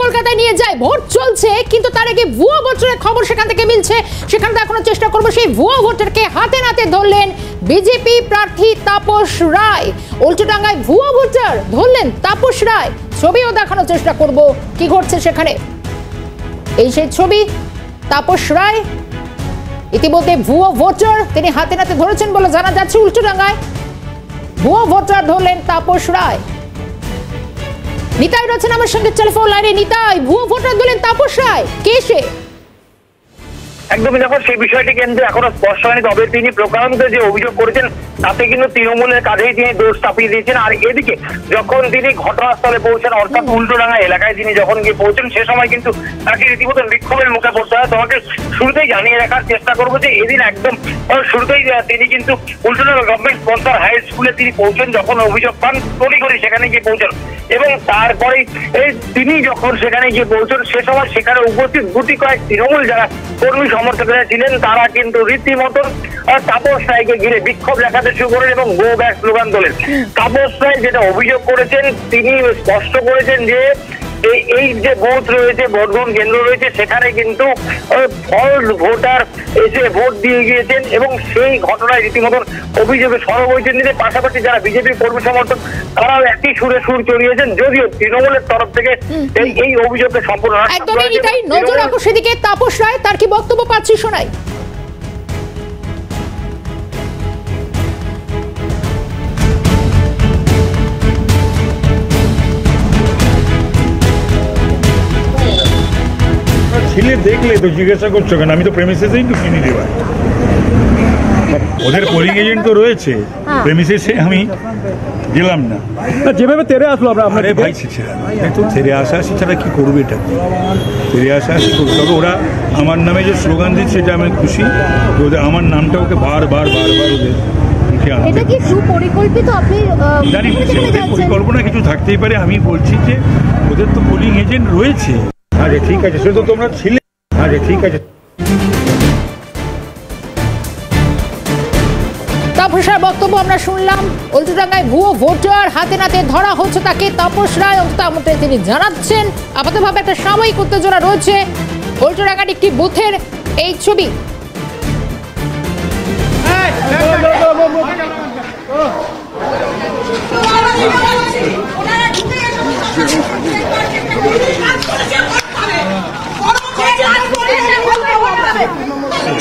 কলকাতায় নিয়ে যায়, ভোট চলছে কিন্তু তার আগে ভুয়ো ভোটারের খবর সেখান থেকে মিলছে। সেখান দেখানোর চেষ্টা করবো সেই ভুয়ো ভোটারকে হাতে নাতে ধরলেন বিজেপি প্রার্থী তাপস রায়। উল্টোডাঙ্গায় ভুয়ো ভোটার ধরলেন তাপস রায়, ছবিও দেখানোর চেষ্টা করব কি ঘটছে সেখানে। এই সেই ছবি, তাপস রায় ইতিমধ্যে ভুয়ো ভোটার তিনি হাতে নাতে ধরেছেন বলে জানা যাচ্ছে। উল্টোডাঙ্গায় ভুয়ো ভোটার ধরলেন তাপস রায়। নিতাই রয়েছেন আমার সঙ্গে টেলিফোন লাইনে। নিতাই, ভুয়ো ভোটার ধরলেন তাপস রায়, কে সে? একদমই দেখো, সেই বিষয়টি কিন্তু এখনো স্পষ্ট হয়নি, তবে তিনি প্রকারান্তে যে অভিযোগ করেছেন তাতে কিন্তু তৃণমূলের কাঁধেই তিনি দোষ চাপিয়ে দিয়েছেন। আর এদিকে যখন তিনি ঘটনাস্থলে পৌঁছেন, অর্থাৎ উল্টোডাঙ্গা এলাকায় তিনি যখন গিয়ে পৌঁছেন, সে সময় কিন্তু তাকে রীতিমতো বিক্ষোভের মুখে পড়তে হয়। তোমাকে শুরুতেই জানিয়ে রাখার চেষ্টা করবো যে এদিন একদম শুরুতেই তিনি কিন্তু উল্টোডাঙ্গা গভর্নমেন্ট স্পন্সর হাই স্কুলে তিনি পৌঁছেন। যখন অভিযোগ পান তড়িঘড়ি সেখানে গিয়ে পৌঁছেন এবং তারপরে তিনি যখন সেখানে গিয়ে পৌঁছেন, সে সময় সেখানে উপস্থিত গুটি কয়েক তৃণমূল যারা কর্মী সমর্থকরা ছিলেন তারা কিন্তু রীতিমতন তাপস রায়কে ঘিরে বিক্ষোভ দেখাতে শুরু করেন এবং গো ব্যাক স্লোগান তোলেন। তাপস রায় যেটা অভিযোগ করেছেন, তিনি স্পষ্ট করেছেন যে এই যে বুথ রয়েছে, ভোট গ্রহণ কেন্দ্র রয়েছে, সেখানে কিন্তু ফলস ভোটার এসে ভোট দিয়ে গিয়েছেন এবং সেই ঘটনায় রীতিমতন অভিযোগে সরব হয়েছেন। পাশাপাশি যারা বিজেপি কর্মী সমর্থক তারাও একই সুরে সুর চড়িয়েছেন, যদিও তৃণমূলের তরফ থেকে এই অভিযোগকে সম্পূর্ণ নজর রাখো সেদিকে। তাপস রায় তার কি বক্তব্য পাচ্ছি শোনাই। ছেলে দেখলে তো জিজ্ঞাসা করছো কেন? আমি তো প্রেমিসেসেই তো কিনে দেওয়া, ওদের পোলিং এজেন্ট তো রয়েছে, প্রেমিসেসে আমি গেলাম না। যেভাবে তেরে আসলো আপনার ভাই তো তেরে আসা ছাড়া কি করবে, এটা তেরে আসা করবে। তবে ওরা আমার নামে যে স্লোগান দিচ্ছে সেটা আমি খুশি, ওদের আমার নামটা ওকে বারবার ওদের জানি ওদের পরিকল্পনা কিছু থাকতেই পারে। আমি বলছি যে ওদের তো পোলিং এজেন্ট রয়েছে। আরে ঠিক আছে, সে তো তোমরা ছিলে। আরে ঠিক আছে। তাপস রায়ের বক্তব্য আমরা শুনলাম। উল্টোডাঙ্গায় ভুয়ো ভোটার হাতে নাতে ধরা হচ্ছে তাকে। তাপস রায় অন্তত তিনি জানাচ্ছেন আপাতভাবে একটা সাময়িক উত্তেজনা রয়েছে। উল্টোডাঙ্গার একটি বুথের এই ছবি।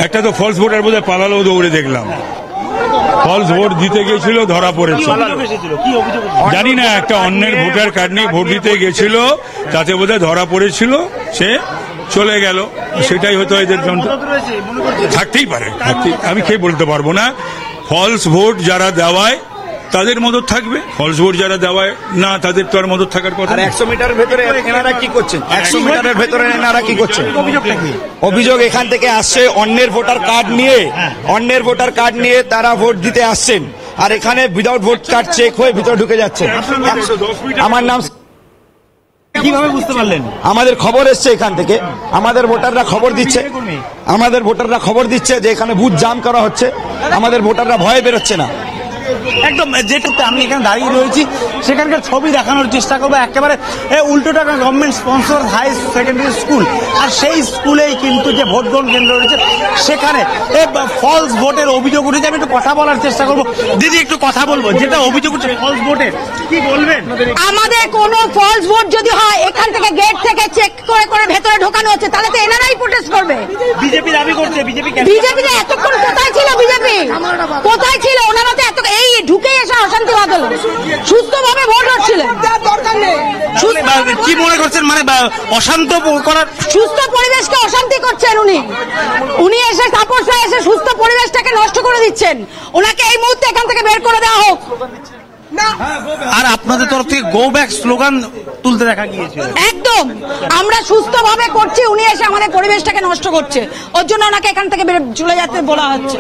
একটা তো ফলস ভোটার বোধহয় পালালো, দৌড়ে দেখলাম। ফলস ভোট দিতে গেছিল, ধরা পড়েছে। জানি না, একটা অন্যের ভোটার কার্ড নিয়ে ভোট দিতে গেছিল, তাতে বোধহয় ধরা পড়েছিল, সে চলে গেল। সেটাই হয়তো এদের যন্ত্র থাকতেই পারে, আমি খেয়ে বলতে পারবো না। ফলস ভোট যারা দেওয়ায় তাদের মদত থাকবে, ফলস ভোট যারা দেওয়ায় না তাদের তো আর মদত থাকার কথা। 100 মিটারের ভেতরে এনারা কি করছেন? 100 মিটারের ভেতরে এনারা কি করছেন? অভিযোগ এখান থেকে আসছে অন্যের ভোটার কার্ড নিয়ে তারা ভোট দিতে আসছেন, আর এখানে উইদাউট ভোট কার্ড চেক হয়ে ভিতরে ঢুকে যাচ্ছে। আমার নাম কিভাবে বুঝতে পারলেন? আমাদের খবর এসছে এখান থেকে, আমাদের ভোটাররা খবর দিচ্ছে যে এখানে বুথ জাম করা হচ্ছে। আমাদের ভোটাররা ভয়ে বেরোচ্ছে না। একদম যেটুকু আমি এখানে দাঁড়িয়ে রয়েছি সেখানকার ছবি দেখানোর চেষ্টা করবো। একেবারে Ultadanga government sponsor high secondary school, আর সেই স্কুলেই কিন্তু যে ভোট গ্রহণ কেন্দ্র রয়েছে সেখানে ফলস ভোটের অভিযোগ উঠেছে। আমি একটু কথা বলার চেষ্টা করবো। দিদি একটু কথা বলবো, যেটা অভিযোগ উঠছে ফলস ভোটের, কি বলবেন? আমাদের কোনো ফলস ভোট যদি হয় এখান থেকে গেট থেকে চেক করে ভেতরে ঢোকানো হচ্ছে, তাহলে তো এনারাই প্রোটেস্ট করবে। বিজেপি দাবি করছে, বিজেপি এতক্ষণ কোথায় ছিল? বিজেপি কোথায় ছিল? ওনারা তো এত এই ঢুকে এসে অশান্তি বাঁধল, সুস্থভাবে ভোট হচ্ছিলেন। কি মনে করছেন, মানে অশান্ত করার সুস্থ পরিবেশকে অশান্তি করছেন উনি এসে তাপস রায় এসে সুস্থ পরিবেশটাকে নষ্ট করে দিচ্ছেন। ওনাকে এই মুহূর্তে এখান থেকে বের করে দেওয়া হোক। আর আপনাদের তরফ থেকে গো ব্যাক স্লোগান তুলতে দেখা গিয়েছিল। একদম, আমরা সুস্থভাবে করছি, উনি এসে আমাদের পরিবেশটাকে নষ্ট করছে, ওর জন্য ওনাকে এখান থেকে চলে যেতে বলা হচ্ছে।